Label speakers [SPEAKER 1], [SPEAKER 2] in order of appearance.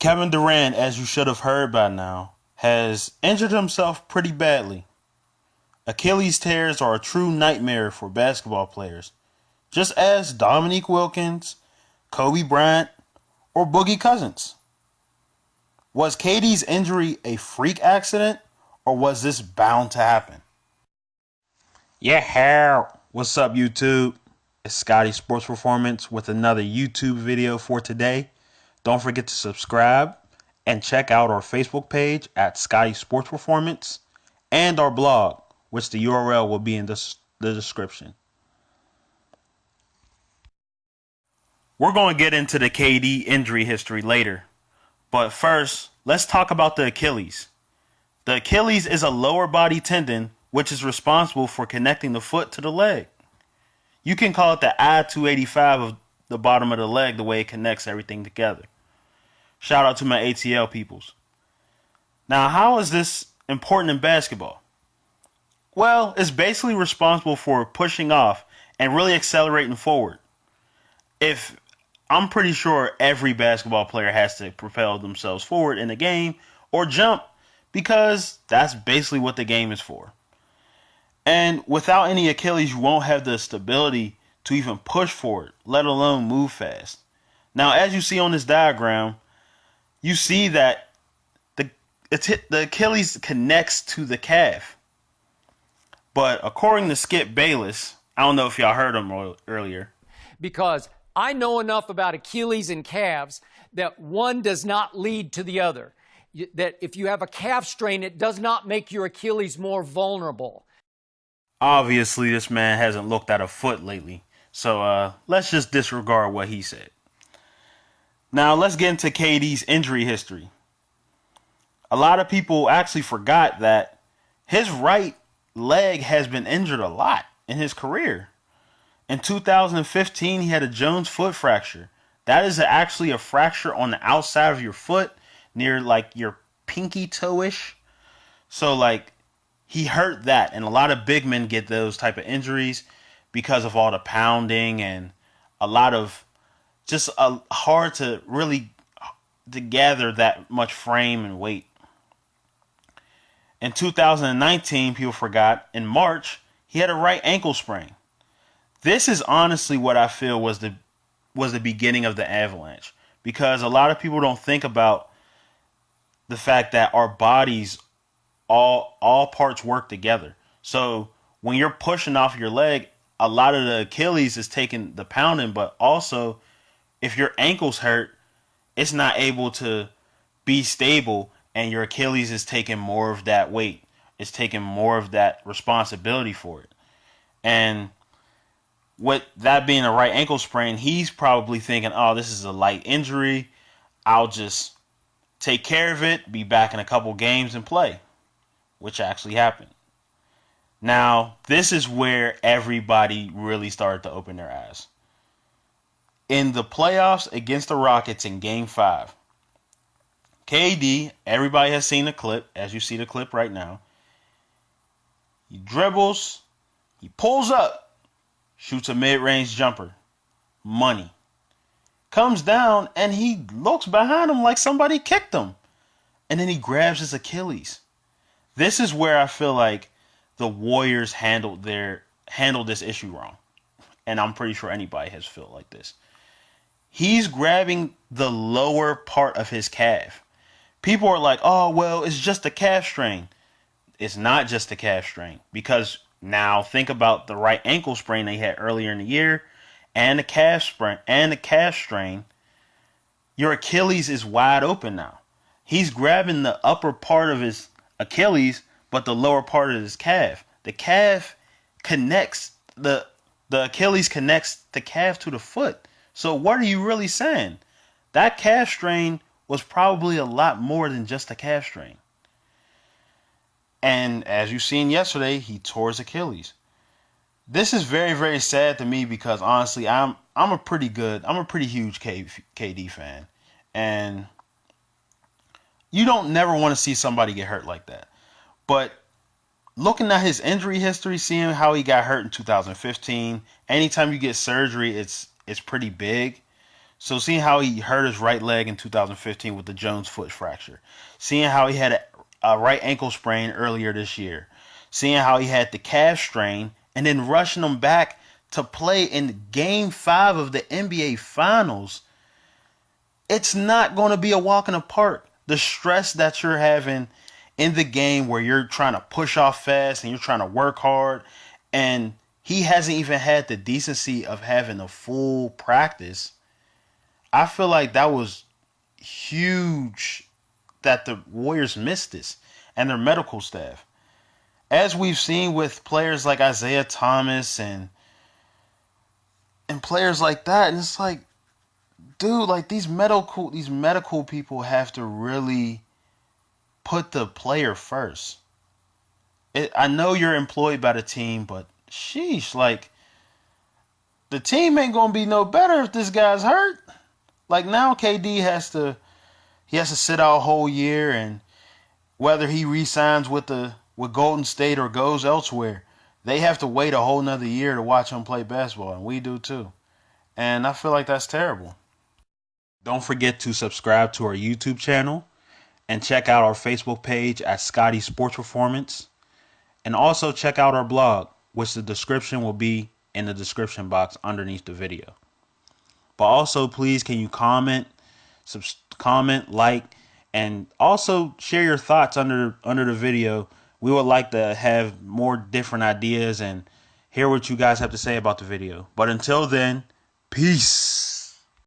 [SPEAKER 1] Kevin Durant, as you should have heard by now, has injured himself pretty badly. Achilles tears are a true nightmare for basketball players, just as Dominique Wilkins, Kobe Bryant, or Boogie Cousins. Was KD's injury a freak accident, or was this bound to happen? Yeah, hell. What's up, YouTube? It's Scotty Sports Performance with another YouTube video for today. Don't forget to subscribe and check out our Facebook page at Scotty Sports Performance and our blog, which the URL will be in the description. We're going to get into the KD injury history later, but first, let's talk about the Achilles. The Achilles is a lower body tendon which is responsible for connecting the foot to the leg. You can call it the I-285 of the bottom of the leg, the way it connects everything together. Shout out to my ATL peoples. Now, how is this important in basketball? Well, it's basically responsible for pushing off and really accelerating forward. I'm pretty sure every basketball player has to propel themselves forward in the game or jump, because that's basically what the game is for. And without any Achilles, you won't have the stability to even push forward, let alone move fast. Now, as you see on this diagram, you see that the Achilles connects to the calf. But according to Skip Bayless, I don't know if y'all heard him earlier.
[SPEAKER 2] Because I know enough about Achilles and calves that one does not lead to the other. That if you have a calf strain, it does not make your Achilles more vulnerable.
[SPEAKER 1] Obviously, this man hasn't looked at a foot lately, so let's just disregard what he said. Now, let's get into KD's injury history. A lot of people actually forgot that his right leg has been injured a lot in his career. In 2015, he had a Jones foot fracture. That is actually a fracture on the outside of your foot near like your pinky toe-ish. So he hurt that, and a lot of big men get those type of injuries because of all the pounding and a lot of just hard to really to gather that much frame and weight. In 2019, people forgot, in March, he had a right ankle sprain. This is honestly what I feel was the beginning of the avalanche, because a lot of people don't think about the fact that our bodies, all parts work together. So when you're pushing off your leg, a lot of the Achilles is taking the pounding, but also if your ankle's hurt, it's not able to be stable, and your Achilles is taking more of that weight. It's taking more of that responsibility for it. And with that being a right ankle sprain, he's probably thinking, oh, this is a light injury. I'll just take care of it, be back in a couple games and play, which actually happened. Now, this is where everybody really started to open their eyes. In the playoffs against the Rockets in Game 5, KD, everybody has seen the clip, as you see the clip right now. He dribbles, he pulls up, shoots a mid-range jumper. Money. Comes down, and he looks behind him like somebody kicked him. And then he grabs his Achilles. This is where I feel like the Warriors handled this issue wrong. And I'm pretty sure anybody has felt like this. He's grabbing the lower part of his calf. People are like, oh, well, it's just a calf strain. It's not just a calf strain, because now think about the right ankle sprain they had earlier in the year and the calf sprain and the calf strain. Your Achilles is wide open now. He's grabbing the upper part of his Achilles, but the lower part of his calf. The calf connects, the Achilles connects the calf to the foot. So what are you really saying? That calf strain was probably a lot more than just a calf strain. And as you've seen yesterday, he tore his Achilles. This is very, very sad to me, because honestly, I'm a pretty huge KD fan. And you don't never want to see somebody get hurt like that. But looking at his injury history, seeing how he got hurt in 2015, anytime you get surgery, it's pretty big. So seeing how he hurt his right leg in 2015 with the Jones foot fracture, seeing how he had a right ankle sprain earlier this year, seeing how he had the calf strain, and then rushing him back to play in Game 5 of the NBA Finals, it's not going to be a walk in the park. The stress that you're having in the game where you're trying to push off fast and you're trying to work hard, and he hasn't even had the decency of having a full practice. I feel like that was huge that the Warriors missed this and their medical staff. As we've seen with players like Isaiah Thomas and players like that, and it's like, dude, like these medical people have to really put the player first. I know you're employed by the team, but sheesh, like the team ain't gonna be no better if this guy's hurt. Like now, KD has to sit out a whole year, and whether he re-signs with Golden State or goes elsewhere, they have to wait a whole nother year to watch him play basketball, and we do too. And I feel like that's terrible. Don't forget to subscribe to our YouTube channel and check out our Facebook page at Scotty Sports Performance. And also check out our blog, which the description will be in the description box underneath the video. But also, please, can you comment, like, and also share your thoughts under the video. We would like to have more different ideas and hear what you guys have to say about the video. But until then, peace.